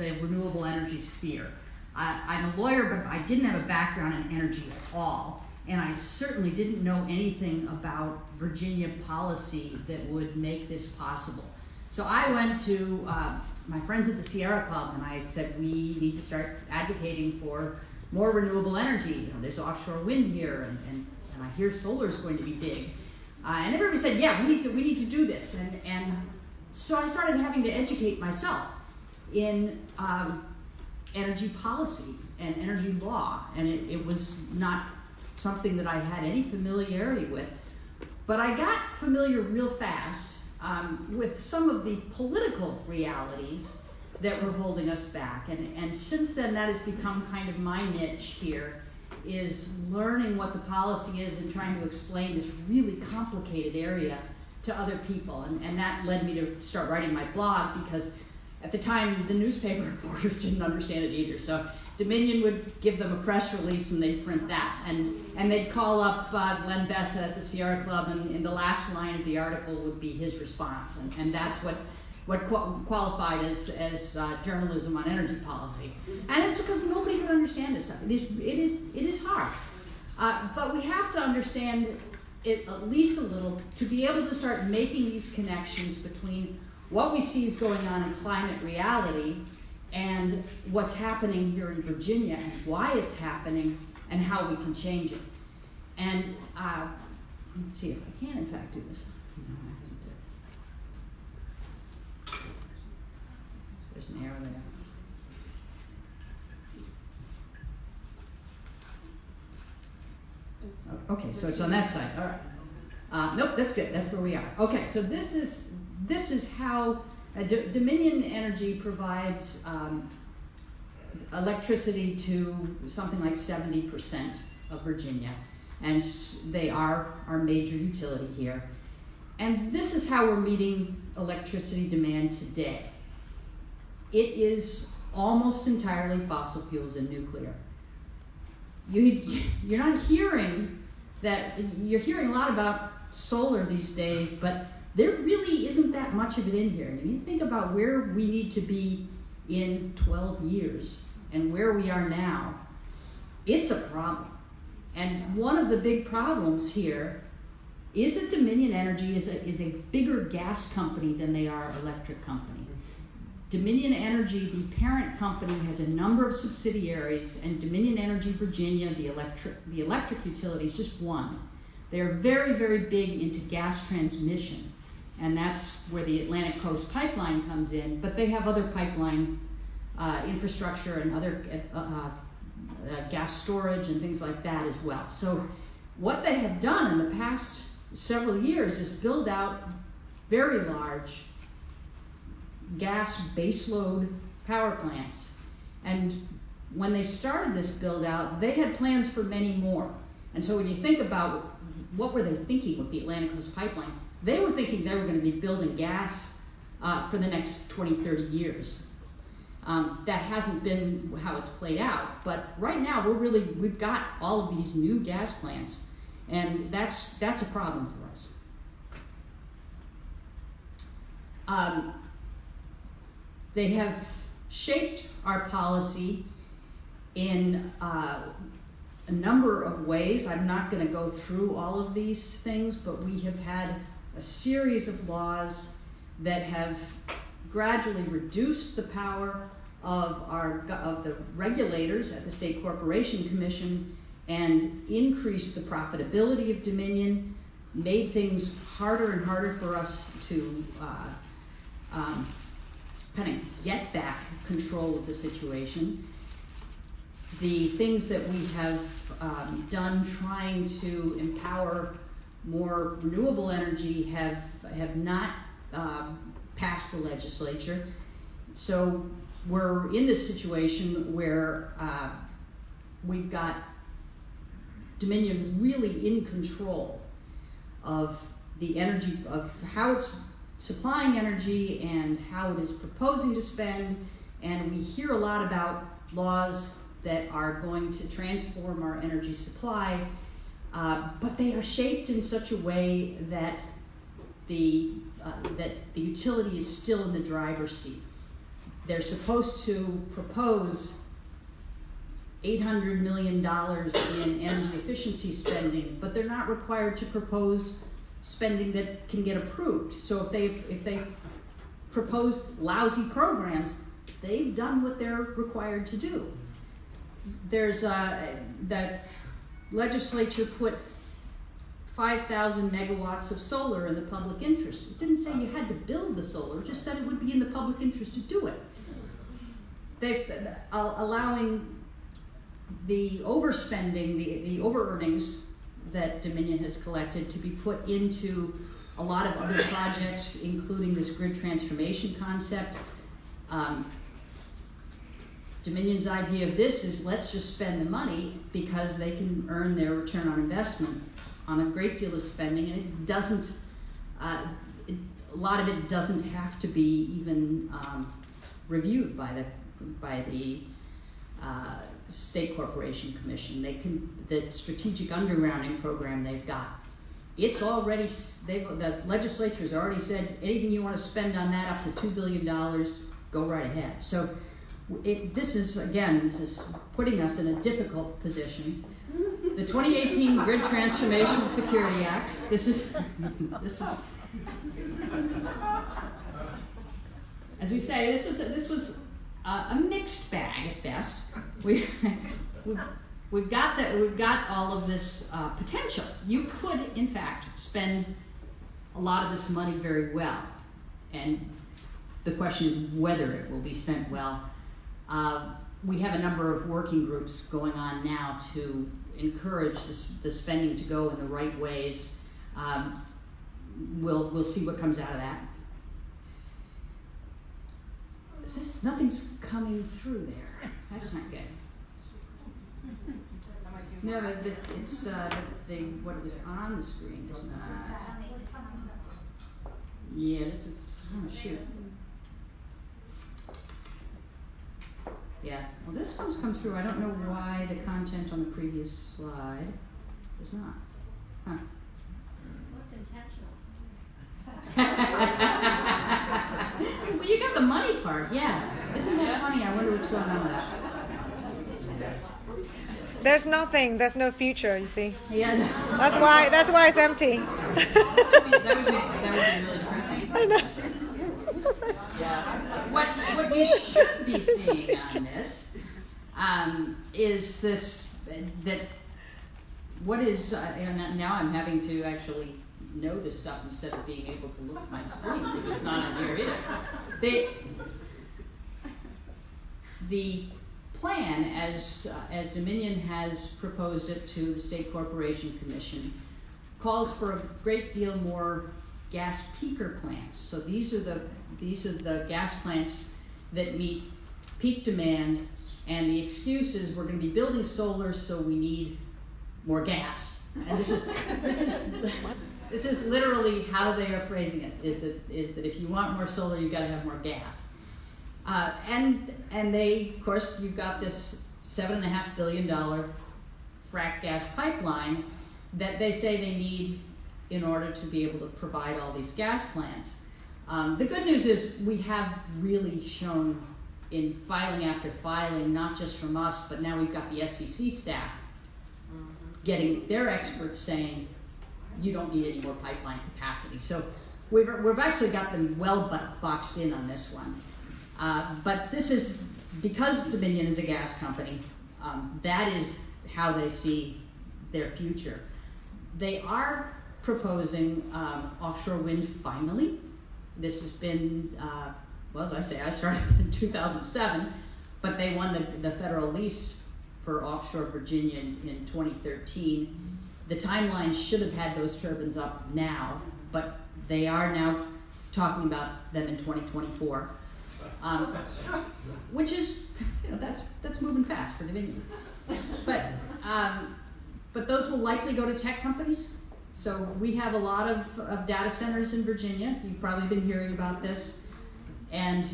the renewable energy sphere. I'm a lawyer, but I didn't have a background in energy at all, and I certainly didn't know anything about Virginia policy that would make this possible. So I went to my friends at the Sierra Club, and I said, we need to start advocating for more renewable energy. You know, there's offshore wind here, and I hear solar is going to be big. And everybody said, yeah, we need to do this. And so I started having to educate myself in energy policy and energy law, and it was not something that I had any familiarity with. But I got familiar real fast with some of the political realities that were holding us back. And since then, that has become kind of my niche here, is learning what the policy is and trying to explain this really complicated area to other people. And that led me to start writing my blog, because at the time, the newspaper reporters didn't understand it either. So Dominion would give them a press release and they'd print that. And they'd call up Glenn Bessa at the Sierra Club, and in the last line of the article would be his response. And that's what qualified as journalism on energy policy. And it's because nobody could understand this stuff. It is hard. But we have to understand it at least a little to be able to start making these connections between what we see is going on in climate reality and what's happening here in Virginia, and why it's happening, and how we can change it. And let's see if I can in fact do this. No, that doesn't do it. There's an arrow there. Okay, so it's on that side. All right. Nope, that's good. That's where we are. Okay, so this is how Dominion Energy provides electricity to something like 70% of Virginia, and they are our major utility here. And this is how we're meeting electricity demand today. It is almost entirely fossil fuels and nuclear. You're not hearing that. You're hearing a lot about solar these days, but there really isn't that much of it in here. And you think about where we need to be in 12 years and where we are now, it's a problem. And one of the big problems here is that Dominion Energy is a bigger gas company than they are electric company. Dominion Energy, the parent company, has a number of subsidiaries, and Dominion Energy Virginia, the electric utility, is just one. They're very, very big into gas transmission, and that's where the Atlantic Coast Pipeline comes in, but they have other pipeline infrastructure and other gas storage and things like that as well. So what they have done in the past several years is build out very large gas baseload power plants. And when they started this build out, they had plans for many more. And so when you think about what were they thinking with the Atlantic Coast Pipeline, they were thinking they were going to be building gas for the next 20, 30 years. That hasn't been how it's played out, but right now we've got all of these new gas plants, and that's a problem for us. They have shaped our policy in a number of ways. I'm not going to go through all of these things, but we have had a series of laws that have gradually reduced the power of the regulators at the State Corporation Commission and increased the profitability of Dominion, made things harder and harder for us to kind of get back control of the situation. The things that we have done trying to empower more renewable energy have not passed the legislature. So we're in this situation where we've got Dominion really in control of the energy, of how it's supplying energy and how it is proposing to spend. And we hear a lot about laws that are going to transform our energy supply, but they are shaped in such a way that the utility is still in the driver's seat. they're supposed to propose $800 million in energy efficiency spending, but they're not required to propose spending that can get approved. So if they propose lousy programs, they've done what they're required to do. There's the legislature put 5,000 megawatts of solar in the public interest. It didn't say you had to build the solar, it just said it would be in the public interest to do it. They're allowing the overspending, the over-earnings that Dominion has collected to be put into a lot of other projects, including this grid transformation concept. Dominion's idea of this is let's just spend the money because they can earn their return on investment on a great deal of spending, and it doesn't, a lot of it doesn't have to be even reviewed by the State Corporation Commission. The strategic undergrounding program they've got, it's already, the legislature's already said anything you want to spend on that up to $2 billion, go right ahead. So this is putting us in a difficult position. The 2018 Grid Transformation and Security Act, this is as we say, this was a mixed bag at best. We've got all of this potential. You could, in fact, spend a lot of this money very well, and the question is whether it will be spent well. We have a number of working groups going on now to encourage the spending to go in the right ways. We'll see what comes out of that. Nothing's coming through there. That's not good. No, but it's what was on the screen is not. Yeah, this is. Oh shoot. Yeah. Well, this one's come through. I don't know why the content on the previous slide is not. Huh. Well, you got the money part, yeah. Isn't that funny? I wonder what's going on with that. There's nothing. There's no future. You see. Yeah. That's why it's empty. That would be really depressing. I know. Yeah. What you should be seeing on this is this that what is and now I'm having to actually know this stuff instead of being able to look at my screen because it's not on here either. The plan, as Dominion has proposed it to the State Corporation Commission, calls for a great deal more gas peaker plants. So these are the gas plants that meet peak demand, and the excuse is we're going to be building solar, so we need more gas. And this is literally how they are phrasing it. Is that if you want more solar, you've got to have more gas. And they, of course, you've got this $7.5 billion frack gas pipeline that they say they need in order to be able to provide all these gas plants. The good news is we have really shown in filing after filing, not just from us, but now we've got the SEC staff getting their experts saying you don't need any more pipeline capacity. So we've actually got them well boxed in on this one. But this is, because Dominion is a gas company, that is how they see their future. They are proposing offshore wind finally. This has been, well, as I say, I started in 2007, but they won the federal lease for offshore Virginia in 2013. The timeline should have had those turbines up now, but they are now talking about them in 2024. Which is, that's moving fast for Dominion. But those will likely go to tech companies. So we have a lot of data centers in Virginia. You've probably been hearing about this. And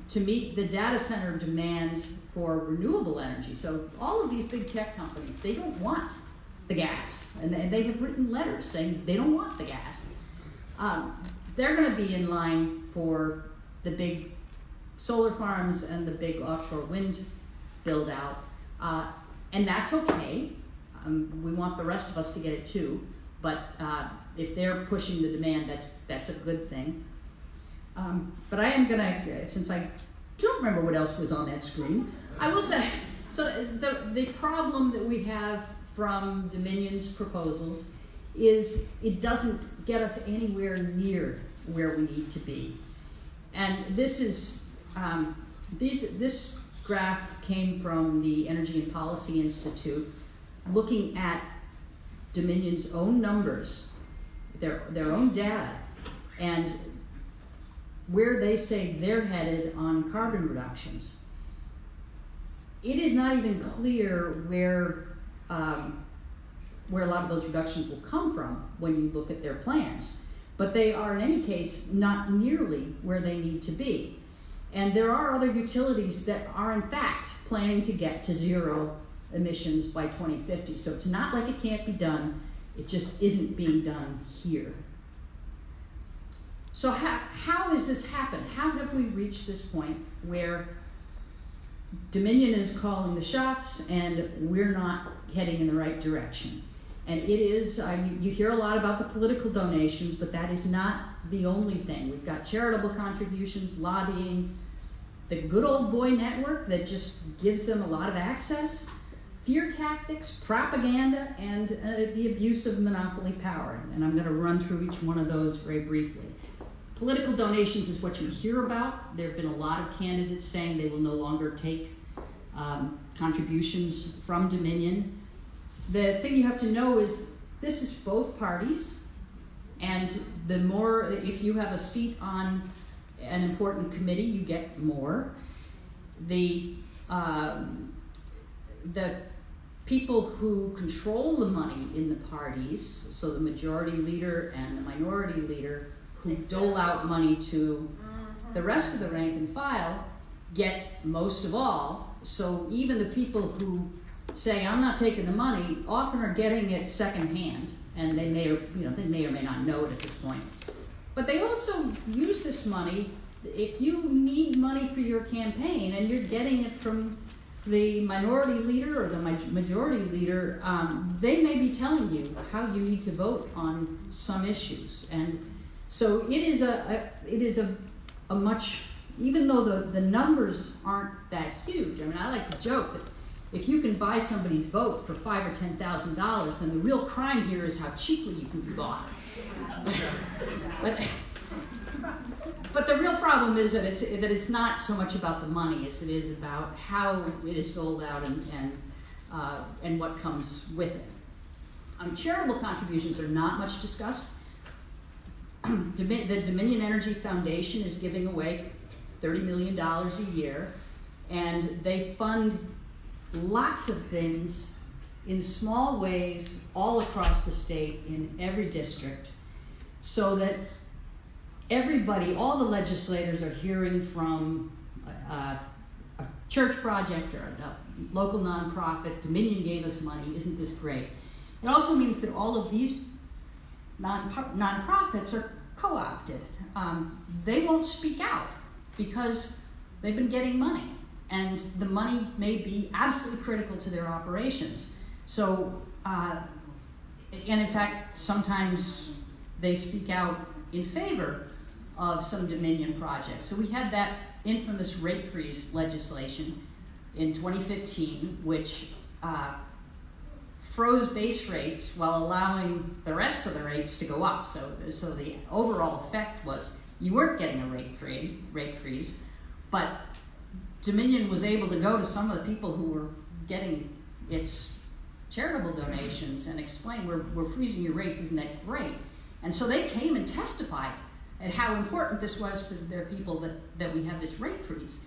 to meet the data center demand for renewable energy, so all of these big tech companies, they don't want the gas. And they have written letters saying they don't want the gas. They're going to be in line for the big solar farms and the big offshore wind build out. And that's okay. We want the rest of us to get it too, but if they're pushing the demand, that's a good thing. But I am gonna, since I don't remember what else was on that screen, I will say, so the problem that we have from Dominion's proposals is it doesn't get us anywhere near where we need to be. And this is, this graph came from the Energy and Policy Institute, looking at Dominion's own numbers, their own data, and where they say they're headed on carbon reductions. It is not even clear where a lot of those reductions will come from when you look at their plans. But they are, in any case, not nearly where they need to be. And there are other utilities that are, in fact, planning to get to zero emissions by 2050. So it's not like it can't be done, it just isn't being done here. So how has this happened? How have we reached this point where Dominion is calling the shots and we're not heading in the right direction? And it is, you hear a lot about the political donations, but that is not the only thing. We've got charitable contributions, lobbying, the good old boy network that just gives them a lot of access, fear tactics, propaganda, and the abuse of monopoly power. And I'm going to run through each one of those very briefly. Political donations is what you hear about. There have been a lot of candidates saying they will no longer take contributions from Dominion. The thing you have to know is this is both parties, and the more, if you have a seat on an important committee, you get more. The people who control the money in the parties, so the majority leader and the minority leader, who dole out money to the rest of the rank and file, get most of all. So even the people who say, I'm not taking the money, often are getting it secondhand, and they may or may not know it at this point. But they also use this money, if you need money for your campaign and you're getting it from the minority leader or the majority leader, they may be telling you how you need to vote on some issues. And so it is a much, even though the numbers aren't that huge. I mean, I like to joke that if you can buy somebody's vote for $5,000 or $10,000, then the real crime here is how cheaply you can be bought. But the real problem is that it's not so much about the money as it is about how it is doled out and what comes with it. Charitable contributions are not much discussed. The Dominion Energy Foundation is giving away $30 million a year, and they fund lots of things in small ways all across the state in every district, so that everybody, all the legislators are hearing from a church project or a local nonprofit, Dominion gave us money, isn't this great? It also means that all of these nonprofits are co-opted. They won't speak out because they've been getting money, and the money may be absolutely critical to their operations. So, and in fact, sometimes they speak out in favor of some Dominion projects. So we had that infamous rate freeze legislation in 2015, which froze base rates while allowing the rest of the rates to go up. So the overall effect was you weren't getting a rate freeze, but Dominion was able to go to some of the people who were getting its charitable donations and explain, we're freezing your rates, isn't that great? And so they came and testified at how important this was to their people that we have this rate freeze.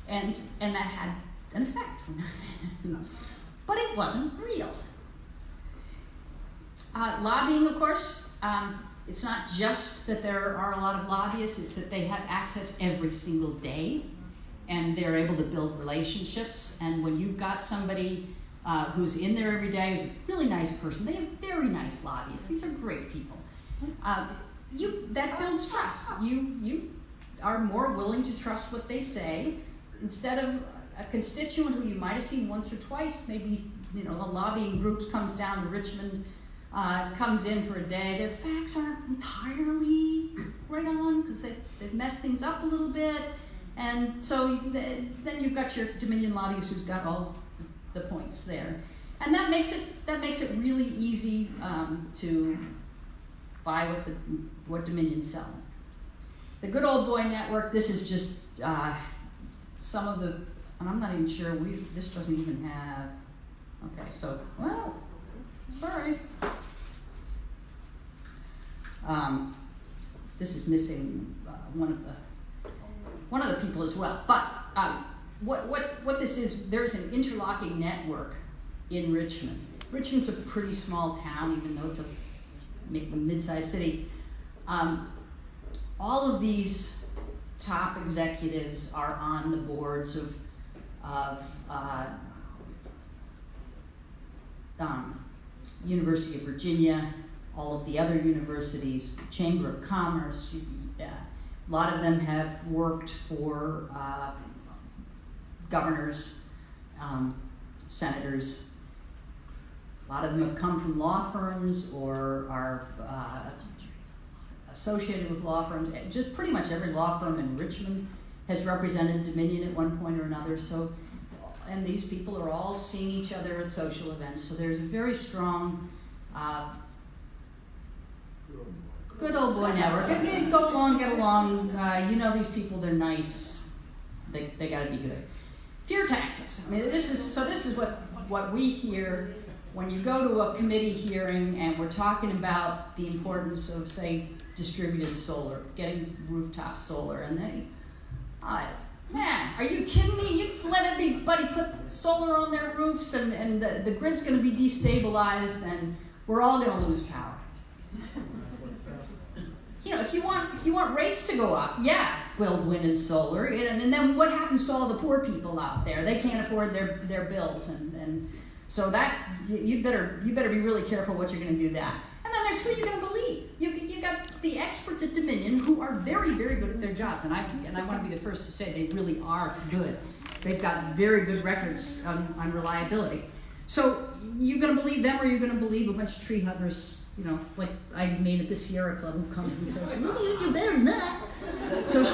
And that had an effect. But it wasn't real. Lobbying, of course, it's not just that there are a lot of lobbyists, it's that they have access every single day, and they're able to build relationships. And when you've got somebody who's in there every day, who's a really nice person, they have very nice lobbyists. These are great people. That builds trust. are more willing to trust what they say instead of a constituent who you might have seen once or twice, maybe, you know, the lobbying groups comes down to Richmond, comes in for a day. Their facts aren't entirely right on because they've messed things up a little bit. And so then you've got your Dominion lobbyist who's got all the points there. And that makes it really easy to buy what Dominion's selling. The Good Old Boy Network, this is just some of the, and I'm not even sure, this doesn't even have, okay, so, well, sorry. This is missing one of the people as well. But what this is, there's an interlocking network in Richmond. Richmond's a pretty small town, even though it's a mid-sized city. All of these top executives are on the boards of University of Virginia, all of the other universities, Chamber of Commerce. A lot of them have worked for governors, senators. A lot of them have come from law firms or are associated with law firms. Just pretty much every law firm in Richmond has represented Dominion at one point or another. So, and these people are all seeing each other at social events. So there's a very strong Good Old Boy Network. Go along, get along. You know these people, they're nice. They got to be good. Fear tactics. I mean, this is what we hear when you go to a committee hearing and we're talking about the importance of, say, distributed solar, getting rooftop solar, and they, man, are you kidding me? You let everybody put solar on their roofs and the grid's going to be destabilized and we're all going to lose power. You know, if you want rates to go up, yeah, build wind and solar, and then what happens to all the poor people out there? They can't afford their bills, and so that you better be really careful what you're going to do that. And then there's who you're going to believe. You got the experts at Dominion who are very, very good at their jobs, and I want to be the first to say they really are good. They've got very good records on reliability. So you're going to believe them, or you're going to believe a bunch of tree huggers, you know, like I made at the Sierra Club, who comes and says, "Well, you better not." So,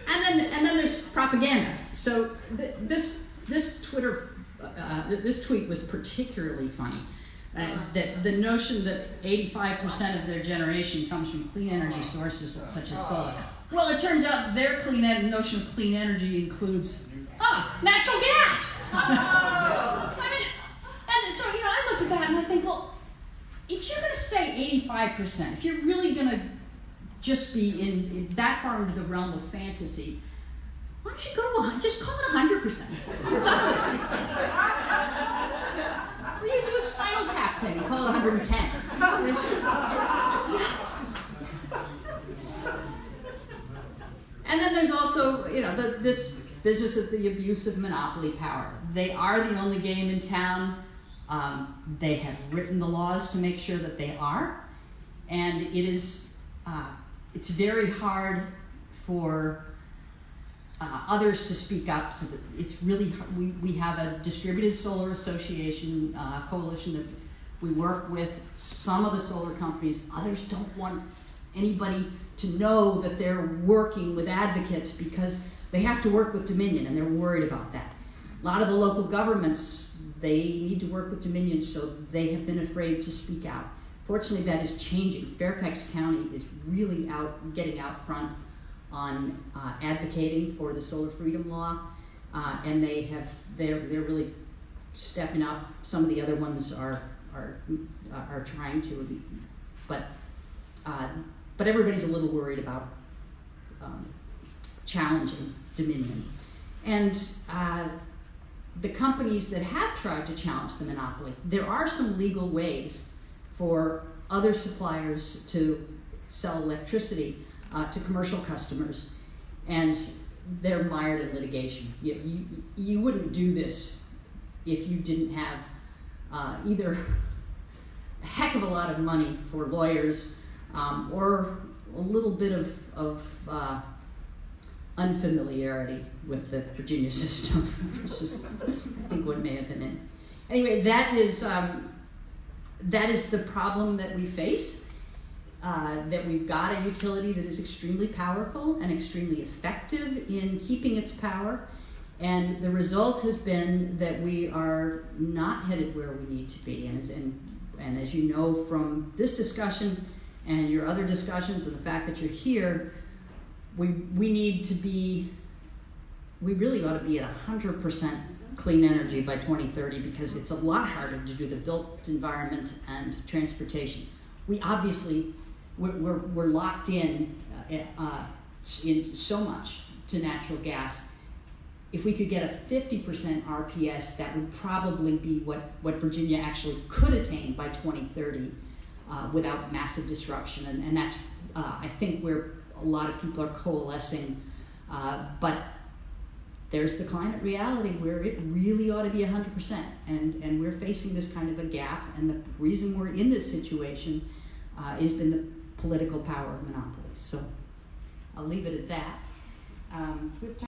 and then there's propaganda. So this tweet was particularly funny. That the notion that 85% of their generation comes from clean energy sources such as solar. Well, it turns out their notion of clean energy includes natural gas. And so, you know, I looked at that and I think, well, if you're going to say 85%, if you're really going to just be in that far into the realm of fantasy, why don't you go to just call it 100%? You're done with it. Or you do a Spinal Tap thing and call it 110. And then there's also, you know, this business of the abuse of monopoly power. They are the only game in town. They have written the laws to make sure that they are, and it's very hard for others to speak up. So that it's really we have a distributed solar association coalition that we work with. Some of the solar companies, others don't want anybody to know that they're working with advocates because they have to work with Dominion, and they're worried about that. A lot of the local governments, they need to work with Dominion, so they have been afraid to speak out. Fortunately, that is changing. Fairfax County is really getting out front on advocating for the solar freedom law, and they're really stepping up. Some of the other ones are trying to, but everybody's a little worried about challenging Dominion. And the companies that have tried to challenge the monopoly, there are some legal ways for other suppliers to sell electricity to commercial customers, and they're mired in litigation. You wouldn't do this if you didn't have either a heck of a lot of money for lawyers or a little bit of unfamiliarity with the Virginia system, which is, I think, what may have been in. Anyway, that is the problem that we face. That we've got a utility that is extremely powerful and extremely effective in keeping its power, and the result has been that we are not headed where we need to be. And as you know from this discussion and your other discussions and the fact that you're here, we really ought to be at 100% clean energy by 2030, because it's a lot harder to do the built environment and transportation. We obviously, we're locked in so much to natural gas. If we could get a 50% RPS, that would probably be what Virginia actually could attain by 2030 without massive disruption. And that's, I think, where a lot of people are coalescing. But there's the climate reality where it really ought to be 100%. And we're facing this kind of a gap. And the reason we're in this situation has been the political power of monopolies. So I'll leave it at that. We have time